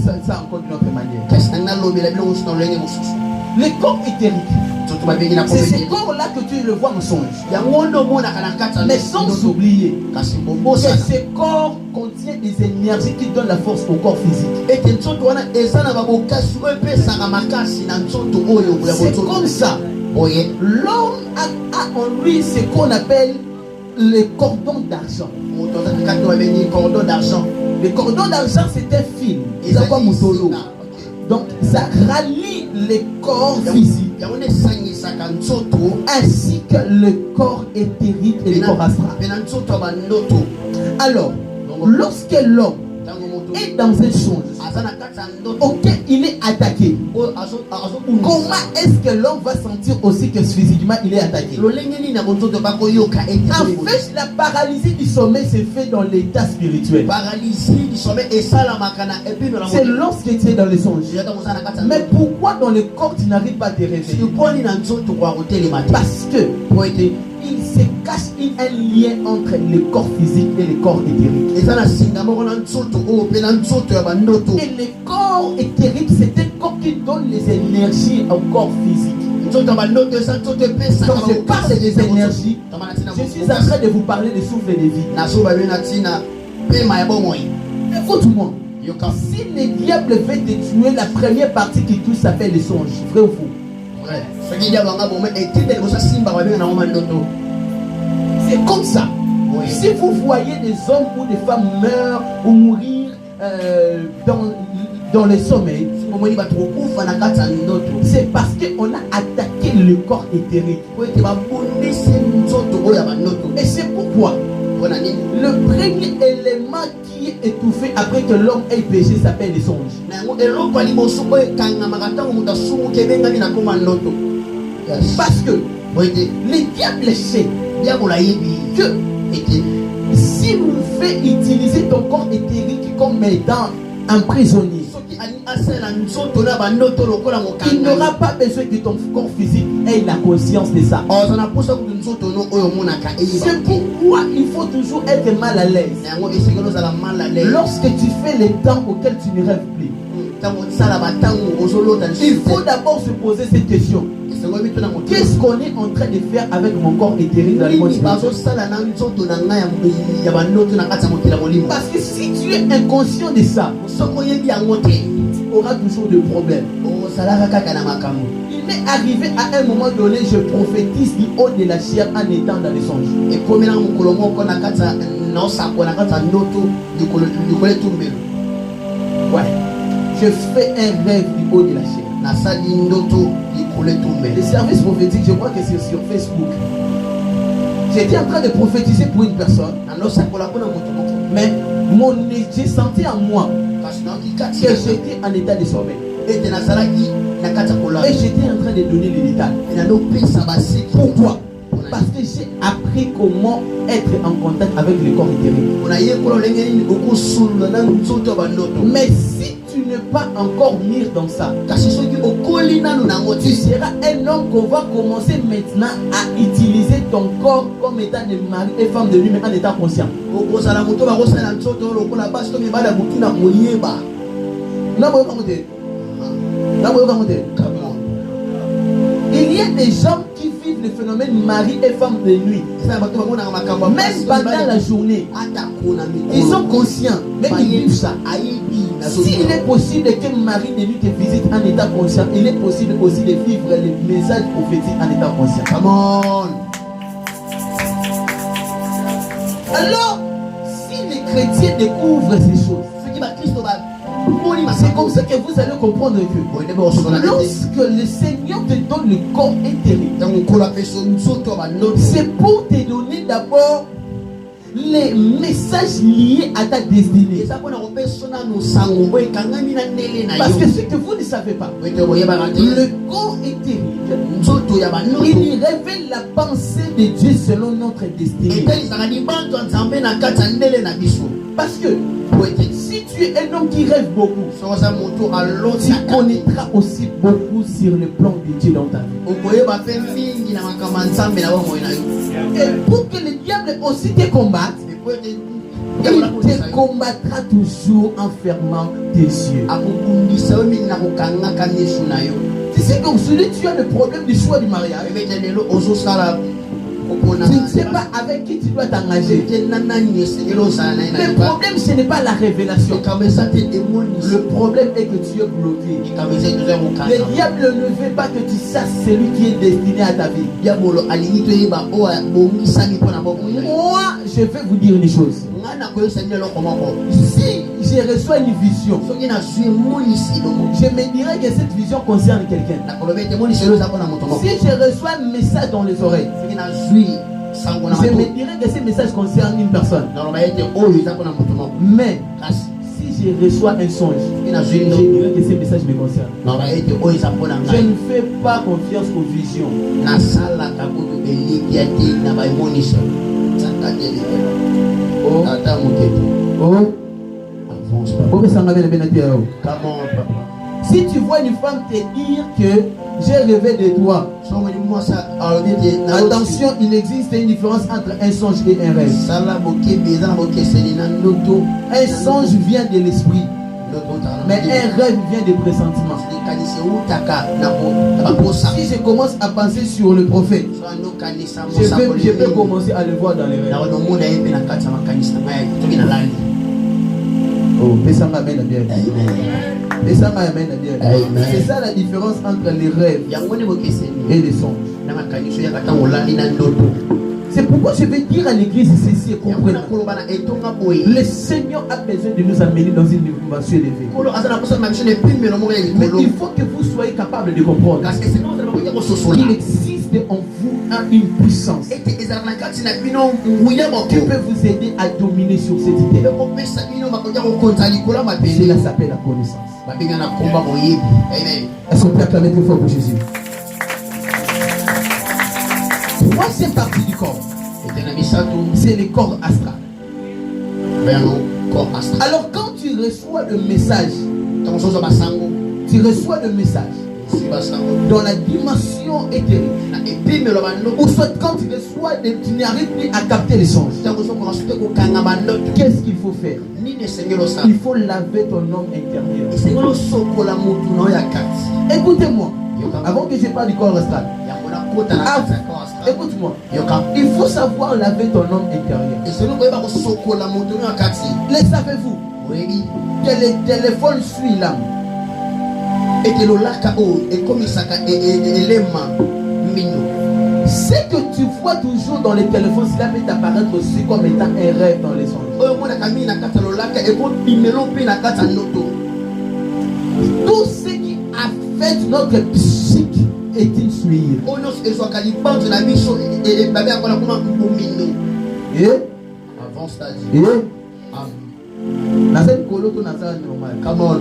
ça encore d'une autre manière. Les corps éthériques, c'est ces corps-là que tu le vois en songe. Mais sans oublier que ces corps contiennent des énergies qui donnent la force au corps physique. C'est comme ça. L'homme a en lui ce qu'on appelle les cordons d'argent. Les cordons d'argent, c'est un fil. Donc, ça rallie les corps physiques ainsi que le corps éthérique et le corps astral. Alors, lorsque l'homme est dans un songe auquel il est attaqué, comment est-ce que l'homme va sentir aussi que physiquement il est attaqué? En fait, la paralysie du sommeil se fait dans l'état spirituel. C'est lorsque tu es dans les songes. Mais pourquoi dans le corps tu n'arrives pas à te réveiller? Parce que il se cache un lien entre le corps physique et le corps éthérique. Et le corps éthérique, c'est un corps qui donne les énergies au corps physique. Donc je parle des énergies. Je suis en train de vous parler des souffles de vie. Écoute-moi. Si le diable veut te tuer, la première partie qui touche s'appelle les songes. Vrai ou faux? C'est comme ça. Oui. Si vous voyez des hommes ou des femmes meurent ou mourir dans le sommeil, c'est parce qu'on a attaqué le corps éthérique. Et c'est pourquoi le premier élément qui est étouffé après que l'homme ait péché s'appelle les songes. Parce que le diable sait que s'il nous fait utiliser ton corps éthérique comme aidant un prisonnier, il n'aura pas besoin que ton corps physique ait la conscience de ça. C'est pourquoi il faut toujours être mal à l'aise. Lorsque tu fais les temps auxquels tu ne rêves plus, il faut d'abord se poser cette question. Qu'est-ce qu'on est en train de faire avec mon corps éthérique dans le monde spirituel? Parce que si tu es inconscient de ça, tu auras toujours des problèmes. Il m'est arrivé à un moment donné, je prophétise du haut de la chair en étant dans les songes. Ouais. Je fais un rêve du haut de la chair. Les services prophétiques, je crois que c'est sur Facebook. J'étais en train de prophétiser pour une personne. Mais j'ai senti en moi que j'étais en état de sommeil. Et j'étais en train de donner les détails. Pourquoi? Parce que j'ai appris comment être en contact avec le corps éthérique. Mais si tu n'es pas encore mis dans ça, tu seras un homme qu'on va commencer maintenant à utiliser ton corps comme état de mari et femme de lui, mais en état conscient. Il y a des gens qui vivent le phénomène mari et femme de nuit. Même pendant la journée, ils sont conscients, mais ils vivent ça. S'il est possible que mari de nuit te visite en état conscient, il est possible aussi de vivre les messages prophétiques en état conscient. Come on. Alors, si les chrétiens découvrent ces choses, c'est comme ça que vous allez comprendre que lorsque le Seigneur te donne le corps éthérique, c'est pour te donner d'abord les messages liés à ta destinée. Parce que ce que vous ne savez pas, le corps éthérique, il révèle la pensée de Dieu selon notre destinée. Parce que si tu es un homme qui rêve beaucoup, tu connaîtras aussi beaucoup sur le plan de Dieu dans ta vie. Et pour que le diable aussi te combatte, Il te combattra toujours en fermant tes yeux. Tu sais qu'aujourd'hui tu as le problème du choix du mariage. Tu ne sais pas avec qui tu dois t'engager. Le problème, ce n'est pas la révélation. Le problème est que tu es bloqué. Le diable ne veut pas que tu saches celui qui est destiné à ta vie. Moi, je vais vous dire une chose. Si je reçois une vision, je me dirais que cette vision concerne quelqu'un. Si je reçois un message dans les oreilles, je me dirais que ce message concerne une personne. Mais si je reçois un songe, je dirais que ce message me concerne. Je ne fais pas confiance aux visions. Oh. Si tu vois une femme te dire que j'ai rêvé de toi, attention, il existe une différence entre un songe et un rêve. Un songe vient de l'esprit, mais un rêve vient des pressentiments. Si je commence à penser sur le prophète, je peux commencer à le voir dans les rêves. Oh, c'est ça la différence entre les rêves et les songes. C'est pourquoi je vais dire à l'église ceci et comprenez. Le Seigneur a besoin de nous amener dans une dimension élevée. Mais il faut que vous soyez capable de comprendre qu'il existe en vous une puissance qui peut vous aider à dominer sur cette idée. Cela s'appelle la connaissance. Est-ce qu'on peut acclamer plus fort pour Jésus? Troisième partie du corps, c'est le corps astral. Alors quand tu reçois le message, dans la dimension éthérique, ou soit quand tu reçois, tu n'arrives plus à capter les songes, qu'est-ce qu'il faut faire? Il faut laver ton homme intérieur. Écoutez-moi, avant que je parle du corps astral, écoute-moi, il faut savoir laver ton homme intérieur. Le savez-vous que le téléphone suit l'âme? Et que ce que tu vois toujours dans les téléphones, cela peut t'apparaître aussi comme étant un rêve dans les songes. Tout ce qui affecte notre psychique est une suite. Come on.